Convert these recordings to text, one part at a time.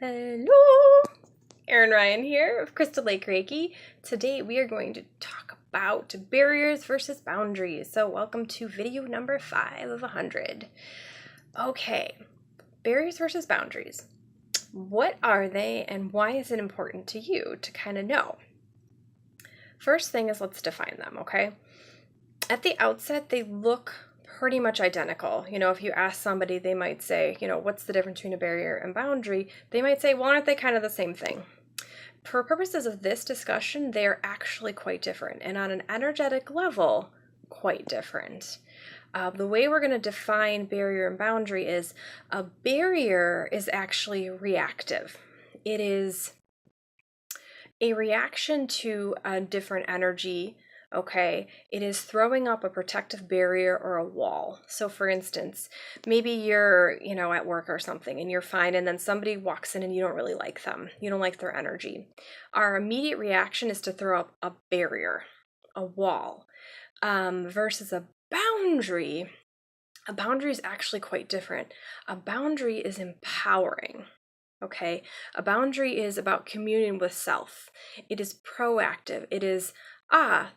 Hello, Erin Ryan here of Crystal Lake Reiki. Today we are going to talk about barriers versus boundaries. So welcome to video number 5 of 100. Okay, barriers versus boundaries. What are they and why is it important to you to kind of know? First thing is let's define them, okay? At the outset, they look pretty much identical. If you ask somebody, they might say, what's the difference between a barrier and boundary? They might say, well, aren't they kind of the same thing? For purposes of this discussion, they're actually quite different, and on an energetic level, quite different. The way we're going to define barrier and boundary is a barrier is actually reactive. It is a reaction to a different energy. Okay, it is throwing up a protective barrier or a wall. So for instance, maybe you're, at work or something and you're fine, and then somebody walks in and you don't really like them. You don't like their energy. Our immediate reaction is to throw up a barrier, a wall, versus a boundary. A boundary is actually quite different. A boundary is empowering. Okay, a boundary is about communion with self. It is proactive. It is,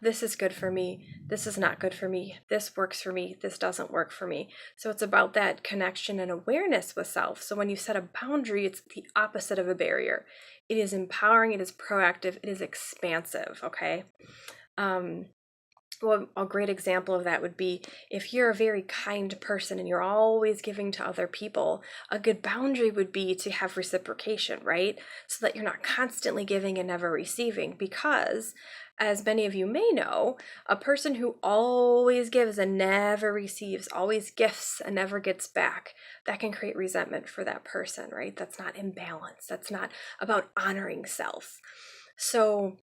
this is good for me. This is not good for me. This works for me. This doesn't work for me. So it's about that connection and awareness with self. So when you set a boundary, it's the opposite of a barrier. It is empowering. It is proactive. It is expansive. Okay. Well, a great example of that would be if you're a very kind person and you're always giving to other people, a good boundary would be to have reciprocation, right? So that you're not constantly giving and never receiving, because as many of you may know, a person who always gives and never receives, always gifts and never gets back, that can create resentment for that person, right? That's not imbalance. That's not about honoring self. So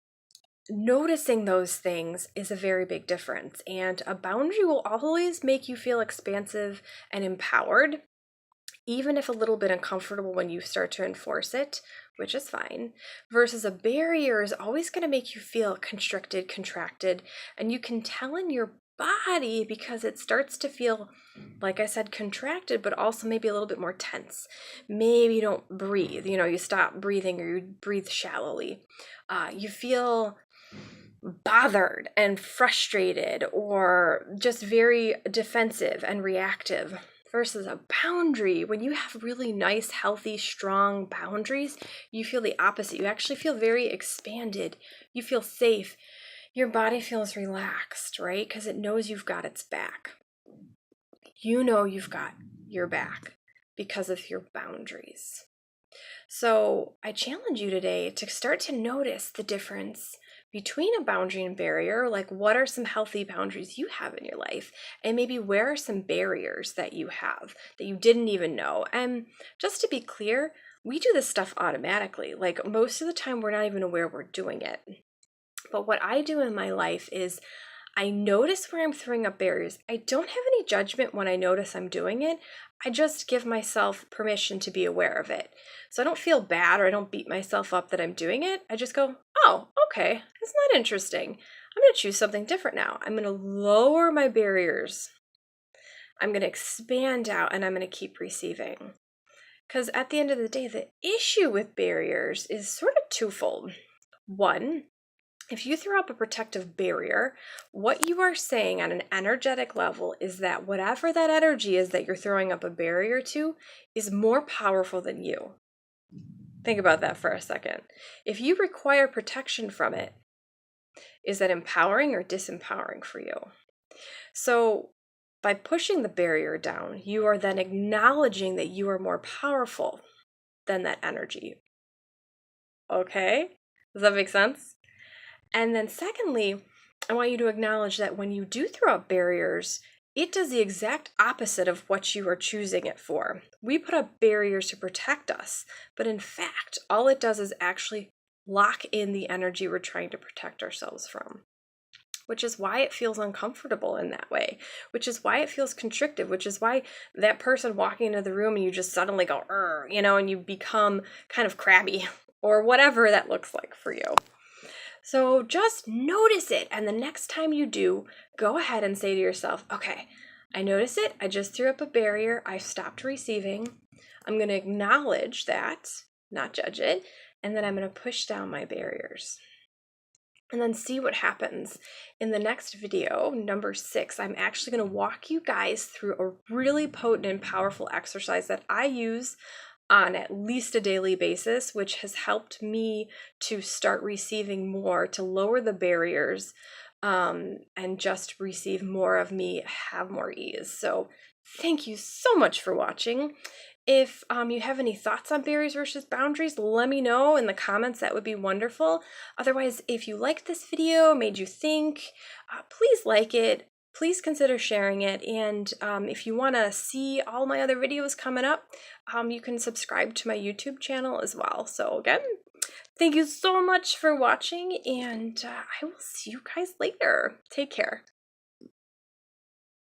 noticing those things is a very big difference, and a boundary will always make you feel expansive and empowered, even if a little bit uncomfortable when you start to enforce it, which is fine, versus a barrier is always going to make you feel constricted, contracted, and you can tell in your body because it starts to feel, like I said, contracted, but also maybe a little bit more tense. Maybe you don't breathe, you stop breathing, or you breathe shallowly. You feel bothered and frustrated, or just very defensive and reactive. Versus a boundary, when you have really nice, healthy, strong boundaries, you feel the opposite. You actually feel very expanded. You feel safe. Your body feels relaxed, right? Because it knows you've got its back. You know you've got your back because of your boundaries. So I challenge you today to start to notice the difference between a boundary and barrier. Like, what are some healthy boundaries you have in your life? And maybe where are some barriers that you have that you didn't even know? And just to be clear, we do this stuff automatically. Like, most of the time, we're not even aware we're doing it. But what I do in my life is I notice where I'm throwing up barriers. I don't have any judgment when I notice I'm doing it. I just give myself permission to be aware of it. So I don't feel bad, or I don't beat myself up that I'm doing it. I just go, oh, okay, isn't that interesting? I'm going to choose something different now. I'm going to lower my barriers. I'm going to expand out, and I'm going to keep receiving. Because at the end of the day, the issue with barriers is sort of twofold. One, if you throw up a protective barrier, what you are saying on an energetic level is that whatever that energy is that you're throwing up a barrier to is more powerful than you. Think about that for a second. If you require protection from it, is that empowering or disempowering for you? So by pushing the barrier down, you are then acknowledging that you are more powerful than that energy. Okay? Does that make sense? And then secondly, I want you to acknowledge that when you do throw up barriers, it does the exact opposite of what you are choosing it for. We put up barriers to protect us, but in fact, all it does is actually lock in the energy we're trying to protect ourselves from, which is why it feels uncomfortable in that way, which is why it feels constrictive, which is why that person walking into the room and you just suddenly go, and you become kind of crabby or whatever that looks like for you. So just notice it, and the next time you do, go ahead and say to yourself, okay, I notice it, I just threw up a barrier, I stopped receiving, I'm going to acknowledge that, not judge it. And then I'm going to push down my barriers. And then see what happens. In the next video, number 6, I'm actually going to walk you guys through a really potent and powerful exercise that I use on at least a daily basis, which has helped me to start receiving more, to lower the barriers, and just receive more of me, have more ease. So thank you so much for watching. If you have any thoughts on barriers versus boundaries, let me know in the comments. That would be wonderful. Otherwise, if you liked this video, made you think, please like it. Please consider sharing it. And if you want to see all my other videos coming up, you can subscribe to my YouTube channel as well. So again, thank you so much for watching, and I will see you guys later. Take care.